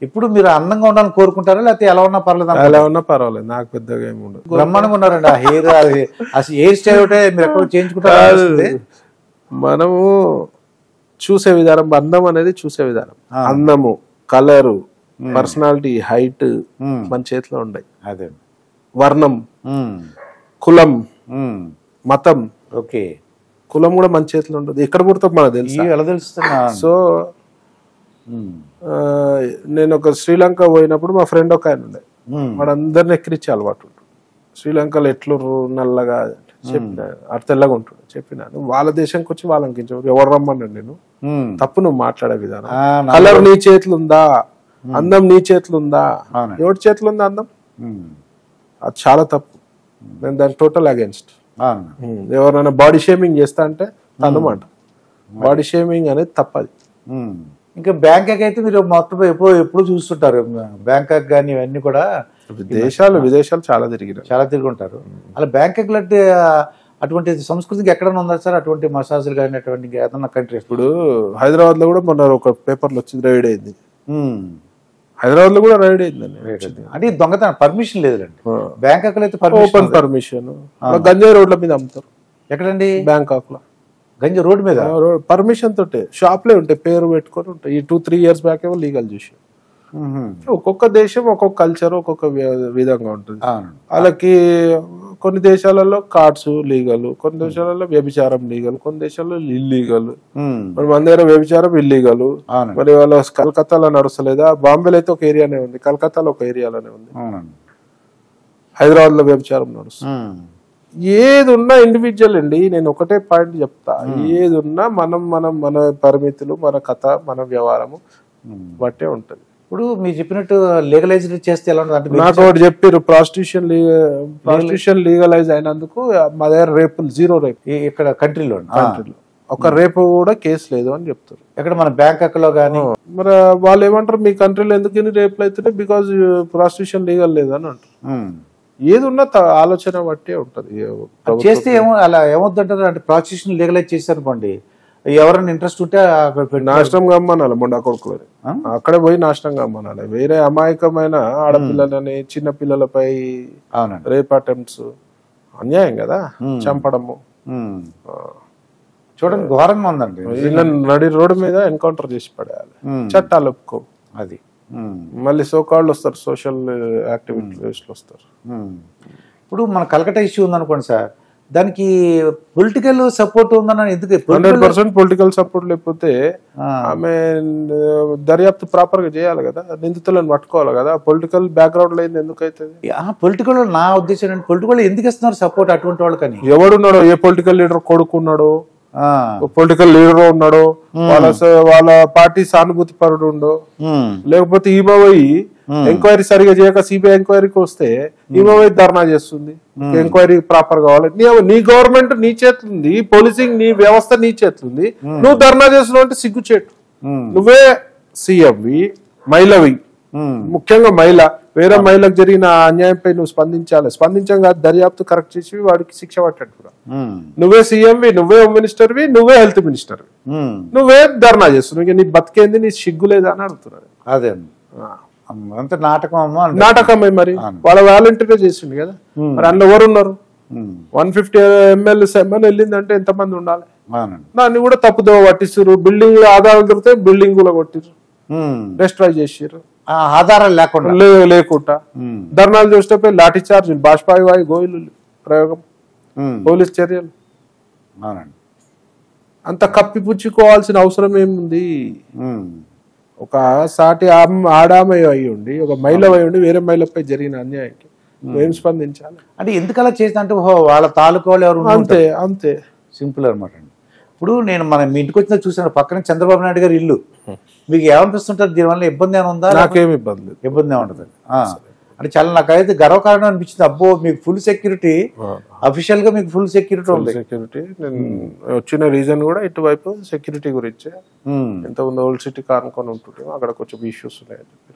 ఇప్పుడు మీరు అందంగా ఉండాలని కోరుకుంటారా లేకపోతే ఎలా ఉన్నా పర్లేదు ఎలా ఉన్నా పర్వాలేదు, నాకు పెద్దగా ఏమి ఉండదు. బ్రహ్మాండంగా ఉన్నారండి. ఆ హెయిర్ అసలు హెయిర్ స్టైల్ ఒకటే మీరు ఎక్కడ చేయించుకుంటారు. మనము చూసే విధానం, అందం అనేది చూసే విధానం. అందము, కలరు, పర్సనాలిటీ, హైట్ మన చేతిలో ఉన్నాయి. అదే వర్ణం, కులం, మతం. ఓకే, కులం కూడా మన చేతిలో ఉండదు. ఎక్కడ పుడతాం మనకు తెలుసు. ఎలా తెలుస్తున్నా. సో నేను ఒక శ్రీలంక పోయినప్పుడు మా ఫ్రెండ్ ఒక ఆయన ఉండే, వాడు అందరిని ఎక్కిరిచ్చే అలవాటు ఉంటుంది. శ్రీలంకలో ఎట్లుర్రు నల్లగా చెప్పిన, అటు తెల్లగా ఉంటుంది చెప్పినాను. వాళ్ళ దేశానికి వచ్చి వాళ్ళకి కించవు. ఎవరు రమ్మన్నాడు నేను, తప్పు నువ్వు మాట్లాడే విధానం. కలర్ నీ చేతులు ఉందా, అందం నీ చేతులు ఉందా, ఎవరి చేతులు ఉందా అందం, అది చాలా తప్పు. నేను దాని టోటల్ అగేన్స్ట్. ఎవరైనా బాడీ షేమింగ్ చేస్తా అంటే అన్నమాట, బాడీ షేమింగ్ అనేది తప్పది. ఇంకా బ్యాంకాక్ అయితే మీరు మొత్తం ఎప్పుడు చూస్తుంటారు. బ్యాంకాక్ కానీ ఇవన్నీ కూడా విదేశాలు చాలా తిరిగి ఉంటారు. అలా బ్యాంకాక్ లాంటి అటువంటి సంస్కృతికి ఎక్కడైనా ఉందా సార్ అటువంటి మసాజులు కానీ అటువంటి ఏదన్నా కంట్రీ? ఇప్పుడు హైదరాబాద్ లో కూడా మొన్న ఒక పేపర్లో వచ్చింది, రైడ్ అయింది. హైదరాబాద్ లో కూడా రైడ్ అయిందండి. అంటే దొంగతనం పర్మిషన్ లేదండి. బ్యాంకాక్ లో అయితే ఓపెన్ పర్మిషన్, గంజాయి రోడ్ల మీద అమ్ముతారు. ఎక్కడండి? బ్యాంకాక్ లో గంజా రోడ్ మీద పర్మిషన్ తోటే షాప్లే ఉంటాయి, పేరు పెట్టుకొని ఉంటాయి. ఈ 2-3 years బ్యాక్ ఏమో లీగల్ చేసి. ఒక్కొక్క దేశం ఒక్కొక్క కల్చర్ ఒక్కొక్క విధంగా ఉంటుంది. వాళ్ళకి కొన్ని దేశాలలో కార్డ్స్ లీగల్, కొన్ని దేశాలలో వ్యభిచారం లీగల్, కొన్ని దేశాల్లో ఇల్లీగల్. మరి మన దగ్గర వ్యభిచారం ఇల్లీగల్. మరి వాళ్ళ కలకత్తాలో నడుస్తలేదా? బాంబేలో అయితే ఒక ఏరియానే ఉంది, కలకత్తాలో ఒక ఏరియాలోనే ఉంది, హైదరాబాద్ లో వ్యభిచారం నడుస్తుంది. ఏది ఉన్నా ఇండివిజువల్ అండి. నేను ఒకటే పాయింట్ చెప్తా, ఏది ఉన్నా మన పరిమితులు, మన కథ, మన వ్యవహారము బట్టే ఉంటది. ఇప్పుడు మీరు చెప్పినట్టు లీగలైజ్ చేస్తే ఎలా ఉంటుంది? నాకు ఒకటి చెప్పారు, ప్రాస్టిట్యూషన్ లీగలైజ్ అయినందుకు మా దగ్గర రేపులు 0 రేపు ఇక్కడ కంట్రీలో ఒక రేపు కూడా కేసు లేదు అని చెప్తారు. ఎక్కడ మన బ్యాంకాక్ లో కానీ. మరి వాళ్ళు ఏమంటారు, మీ కంట్రీలో ఎందుకు రేపులు అవుతున్నాయి? బికాజ్ ప్రాస్టిట్యూషన్ లీగల్ లేదు అని అంటారు. ఏది ఉన్నా ఆలోచన బట్టే ఉంటది. చేస్తే ఏమో అలా ఏమవుతుంటారు అంటే ప్రాస్టిట్యూషన్ లీగలైజ్ చేశారు అనుకోండి, ఎవరైనా ఇంట్రెస్ట్ ఉంటే నాశనం కమ్మనాలి మొండా కొడుకులని, అక్కడే పోయి నాశనం కమ్మనాలి. వేరే అమాయకమైన ఆడపిల్లలని, చిన్న పిల్లలపై రేప్ అటెంప్ట్స్ అన్యాయం కదా, చంపడము. చూడండి ఘోరంగా ఉందండి. వీళ్ళని నడి రోడ్డు మీద ఎన్కౌంటర్ చేసి పడేయాలి, చట్టాలు ఒప్పుకో. అది మళ్ళీ సోకాళ్ళు వస్తారు, సోషల్ యాక్టివిటీస్లో వస్తారు. ఇప్పుడు మన కలకత్తా ఇష్యూ ఉందనుకోండి సార్, దానికి పొలిటికల్ సపోర్ట్ ఉందని ఎందుకు? 100% పొలిటికల్ సపోర్ట్ లేకపోతే ఆమె దర్యాప్తు ప్రాపర్ గా చేయాలి కదా, నిందితులను పట్టుకోవాలి కదా. పొలిటికల్ బ్యాక్గ్రౌండ్ లేదు ఎందుకు అవుతుంది? పొలిటికల్ నా ఉద్దేశం ఏంటి, పొలిటికల్ ఎందుకు ఇస్తున్నారు సపోర్ట్ అటువంటి వాళ్ళకని? ఎవడున్నాడో, ఏ పొలిటికల్ లీడర్ కొడుకున్నాడో, పొలిటికల్ లీడర్ ఉన్నాడో, వాళ్ళ పార్టీ సానుభూతి పరుడు ఉండో, లేకపోతే ఈమె పోయి ఎంక్వైరీ సరిగా చేయక సిబిఐ ఎంక్వైరీకి వస్తే ఈమె పోయి ధర్నా చేస్తుంది. ఎంక్వైరీ ప్రాపర్ కావాలి. నీ గవర్నమెంట్ నీ చేతులుంది, పోలీసింగ్ నీ వ్యవస్థ నీ చేతులుంది, నువ్వు ధర్నా చేస్తున్నావు అంటే సిగ్గుచేటు. నువ్వే సీఎంవి, మహిళవి, ముఖ్యంగా మహిళ, వేరే మహిళకు జరిగిన అన్యాయంపై నువ్వు స్పందించంగా దర్యాప్తు కరెక్ట్ చేసి వాడికి శిక్ష పట్టట్టు. నువ్వే సీఎంవి, నువ్వే హోమ్ మినిస్టర్వి, నువ్వే హెల్త్ మినిస్టర్వి, నువ్వే ధర్నా చేస్తున్నావు. నీ బతికేంది, నీ సిగ్గు లేదా అని అడుగుతున్నారు. అదే అంత నాటకమే. మరి వాళ్ళ వాలంటీర్ చేసిండు కదా, మరి అందులో ఎవరు ఉన్నారు? 150 ml సెమ్మన్ వెళ్ళిందంటే ఎంతమంది ఉండాలి? దాన్ని కూడా తప్పుదోవ పట్టిస్తారు. బిల్డింగ్ ఆధారాలు దొరికితే బిల్డింగ్ కూడా కొట్టిరు, డిస్ట్రాయ్ చేసారు, ఆధారాలు లేకుండా ధర్నాలు చూస్తే లాఠీ చార్జ్, బాష్పాయి వాయు గోయిలు ప్రయోగం, పోలీస్ చర్యలు. అంత కప్పిపుచ్చుకోవాల్సిన అవసరం ఏముంది? ఒక సాటి ఆడామయ అయి ఉండి, ఒక మహిళ అయి ఉండి వేరే మహిళపై జరిగిన అన్యాయానికి ఏం స్పందించాలి? అంటే ఎందుకలా చేసిన అంటే వాళ్ళ తాలూకా వాళ్ళు ఎవరు? అంతే సింపుల్ అనమాట అండి. ఇప్పుడు నేను మీ ఇంటికి వచ్చిన చూసాను, పక్కన చంద్రబాబు నాయుడు గారి ఇల్లు. మీకు ఏమనిపిస్తుంటారు? దీనివల్ల ఇబ్బంది ఏమైనా ఉందా? నాకేమి ఇబ్బంది ఏముంటుంది అంటే చాలా నాకైతే గర్వకారణం అనిపించింది. అబ్బో, మీకు ఫుల్ సెక్యూరిటీ, అఫీషియల్ గా మీకు ఫుల్ సెక్యూరిటీ ఉంది. సెక్యూరిటీ వచ్చిన రీజన్ కూడా ఇటువైపు సెక్యూరిటీ గురించే. ఇంతకుముందు ఓల్డ్ సిటీ కానుకొని ఉంటుంటే అక్కడ కొంచెం ఇష్యూస్ ఉన్నాయని చెప్పి.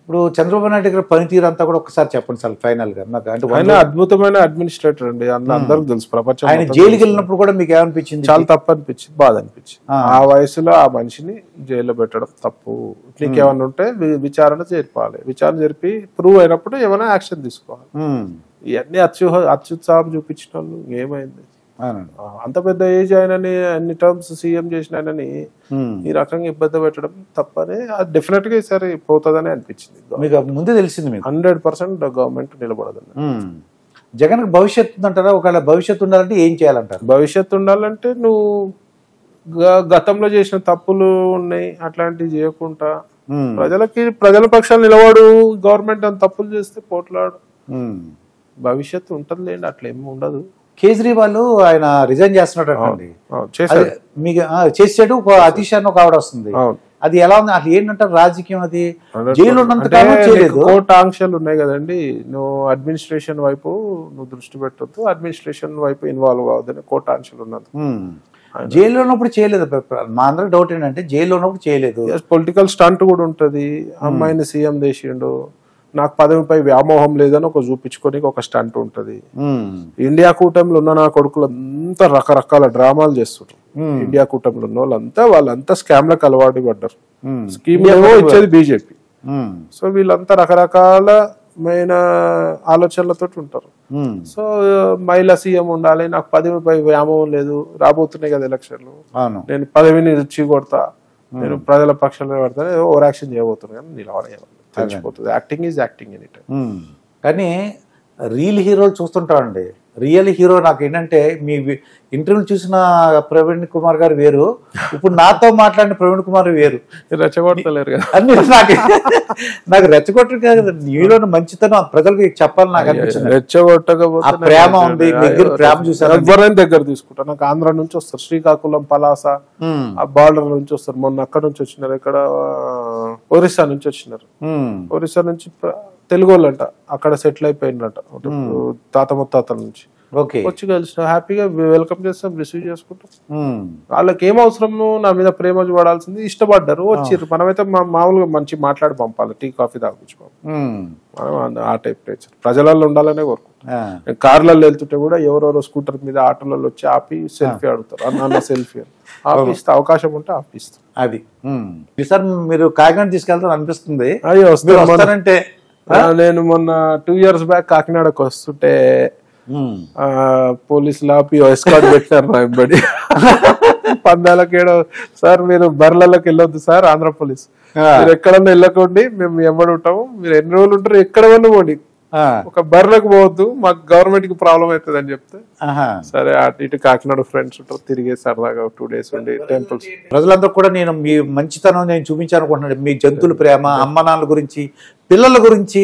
ఇప్పుడు చంద్రబాబు నాయుడు గారి పనితీరు అంతా కూడా ఒకసారి చెప్పండి సార్ ఫైనల్ గా నాకు. అంటే ఆయన అద్భుతమైన అడ్మినిస్ట్రేటర్ అండి, అందులో అందరికి తెలుసు, ప్రపంచం. ఆయన జైలుకి వెళ్ళినప్పుడు కూడా మీకు ఏమనిపించింది? చాలా తప్పు అనిపించింది, బాధ అనిపించింది. ఆ వయసులో ఆ మనిషిని జైల్లో పెట్టడం తప్పు. నీకేమన్నా ఉంటే విచారణ జరిపాలి, విచారణ జరిపి ప్రూవ్ అయినప్పుడు ఏమైనా యాక్షన్ తీసుకోవాలి. ఇవన్నీ అత్యుత్సాహం చూపించిన వాళ్ళు ఏమైంది? అంత పెద్ద ఏజ్ ఆయనని అన్ని టర్మ్స్ సీఎం చేసిన ఆయనని ఈ రకంగా ఇబ్బంది పెట్టడం తప్పని అది డెఫినెట్ గా ఈసారి పోతుందని అనిపించింది. మీకు ముందే తెలిసింది మీకు 100% గవర్నమెంట్ నిలబడదని. జగన్ భవిష్యత్తు ఉందంటారా? ఒకవేళ భవిష్యత్తు ఉండాలంటే ఏం చేయాలంటారు? భవిష్యత్తు ఉండాలంటే నువ్వు గతంలో చేసిన తప్పులు ఉన్నాయి, అట్లాంటివి చేయకుండా ప్రజల పక్షాలు నిలబడు. గవర్నమెంట్ అని తప్పులు చేస్తే పోట్లాడు, భవిష్యత్తు ఉంటుంది లేండి, అట్లా ఏమి ఉండదు. కేజ్రీవాల్ ఆయన రిజైన్ చేస్తున్నాడు అండి, మీకు చేసాడు. అతీష్ అని ఒక ఆవిడ వస్తుంది, అది ఎలా ఉంది అసలు ఏంటంటారు రాజకీయం? అది జైలు ఉన్నంత కాలం చేయలేదు. కోర్టు ఆంక్షలు ఉన్నాయి కదండి, నువ్వు అడ్మినిస్ట్రేషన్ వైపు నువ్వు దృష్టి పెట్టొద్దు, అడ్మినిస్ట్రేషన్ వైపు ఇన్వాల్వ్ అవ్వదని కోర్టు ఆంక్షలు ఉన్నది. జైల్లో ఉన్నప్పుడు చేయలేదు. మా అందరికి డౌట్ ఏంటంటే జైల్లో ఉన్నప్పుడు చేయలేదు. పొలిటికల్ స్టంట్ కూడా ఉంటది. అమ్మాయిని సీఎం చేసిండు, నాకు పదవిపై వ్యామోహం లేదని ఒక చూపించుకొని ఒక స్టంట్ ఉంటది. ఇండియా కూటమిలో ఉన్న నా కొడుకులంతా రకరకాల డ్రామాలు చేస్తుంటారు. ఇండియా కూటమిలో ఉన్న వాళ్ళంతా స్కామ్లకు అలవాటు పడ్డారు. స్కీమ్ ఇచ్చేది బీజేపీ. సో వీళ్ళంతా రకరకాలమైన ఆలోచనలతో ఉంటారు. సో మహిళా సీఎం ఉండాలి, నాకు పదవిపై వ్యామోహం లేదు, రాబోతున్నాయి కదా ఎలక్షన్లు, నేను పదవిని రుచి కొడతా, నేను ప్రజల పక్షాలు పెడతా, ఓవర్ యాక్షన్ చేయబోతున్నాను కానీ నిలబడేయాలి, తెలిసిపోతుంది. Acting is acting any time. కానీ రియల్ హీరోలు చూస్తుంటామండి. రియల్ హీరో నాకు ఏంటంటే మీ ఇంటర్వ్యూ చూసిన ప్రవీణ్ కుమార్ గారు వేరు, ఇప్పుడు నాతో మాట్లాడిన ప్రవీణ్ కుమార్ వేరు. రెచ్చగొట్టలేరు కదా అన్ని నాకు రెచ్చగొట్టరు కాదు, నీలో మంచితనం ప్రజలకు చెప్పాలని నాకు అనిపించింది. రెచ్చగొట్టకపోతే ప్రేమ ఉంది, దగ్గర ప్రేమ చూసాను. ఎవరైనా దగ్గర తీసుకుంటా. నాకు ఆంధ్ర నుంచి వస్తారు, శ్రీకాకుళం, పలాస ఆ బార్డర్ నుంచి వస్తారు. మొన్న అక్కడ నుంచి వచ్చినారు, ఇక్కడ ఒరిస్సా నుంచి వచ్చినారు. ఒరిస్సా నుంచి తెలుగు వాళ్ళంట, అక్కడ సెటిల్ అయిపోయినట తాత ముత్తాతల నుంచి వచ్చి కలిసిన, హ్యాపీగా వెల్కమ్ చేస్తాం, రిసీవ్ చేసుకుంటాం. వాళ్ళకి ఏం అవసరము, నా మీద ప్రేమ చూడాల్సింది, ఇష్టపడ్డారు, వచ్చిర్రు. మనమైతే మామూలుగా మంచి మాట్లాడి పంపాలి, టీ కాఫీ తాగుచ్చుకోవాలి. మనం ఆ టైప్ నేచర్ ప్రజలలో ఉండాలనే కోరుకుంటాం. కార్లలో వెళ్తుంటే కూడా ఎవరెవరో స్కూటర్ మీద ఆటోలలో వచ్చి ఆపి సెల్ఫీ అడుగుతారు, అన్న సెల్ఫీ అని ఆపిస్తే అవకాశం ఉంటే ఆపిస్తాం. అది సార్ మీరు కాకినాడ తీసుకెళ్తారు అనిపిస్తుంది. అయ్యో వస్తానంటే నేను మొన్న 2 years బ్యాక్ కాకినాడకు వస్తుంటే పోలీసులు ఆపి ఎస్కార్ట్ పెట్టారు నా వెంబడి. పందాలకేడో సార్ మీరు బర్లలోకి వెళ్ళొద్దు సార్, ఆంధ్ర పోలీస్, మీరు ఎక్కడన్నా వెళ్ళకండి, మేము వెంబడి ఉంటాము, మీరు ఎన్ని రోజులు ఉంటారు ఎక్కడ వల్ల పోండి, ఒక బర్లకు పోవద్దు, మాకు గవర్నమెంట్ కి ప్రాబ్లం అవుతుంది అని చెప్తే సరే అటు ఇటు కాకినాడ ఫ్రెండ్స్ ఉంటారు, తిరిగే సరదాగా 2 days ఉండి టెంపుల్స్. ప్రజలందరూ కూడా నేను మీ మంచితనం నేను చూపించాలనుకుంటున్నాను. మీ జంతువుల ప్రేమ, అమ్మ నాన్నల గురించి, పిల్లల గురించి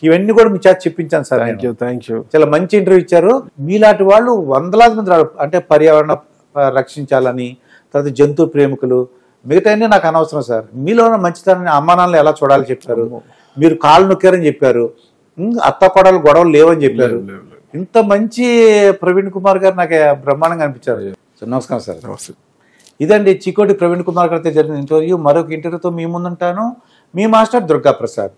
ఇవన్నీ కూడా మీ చేత చెప్పించాను సార్. Thank you. చాలా మంచి ఇంటర్వ్యూ ఇచ్చారు. మీలాంటి వాళ్ళు వందలాది మంది అంటే పర్యావరణ రక్షించాలని, తర్వాత జంతు ప్రేమికులు, మిగతా నాకు అనవసరం సార్. మీలో ఉన్న మంచితనాన్ని అమ్మ నాన్నలు ఎలా చూడాలి చెప్పారు. మీరు కాళ్ళు నొక్కారని చెప్పారు, అత్త కొడలు గొడవలు లేవని చెప్పారు. ఇంత మంచి ప్రవీణ్ కుమార్ గారు నాకు బ్రహ్మాండంగా అనిపించారు. నమస్కారం సార్. ఇదండి చికోటి ప్రవీణ్ కుమార్ గారితో జరిగిన ఇంటర్వ్యూ. మరొక ఇంటర్వ్యూతో మీ ముందుంటాను. మీ మాస్టర్ దుర్గా ప్రసాద్.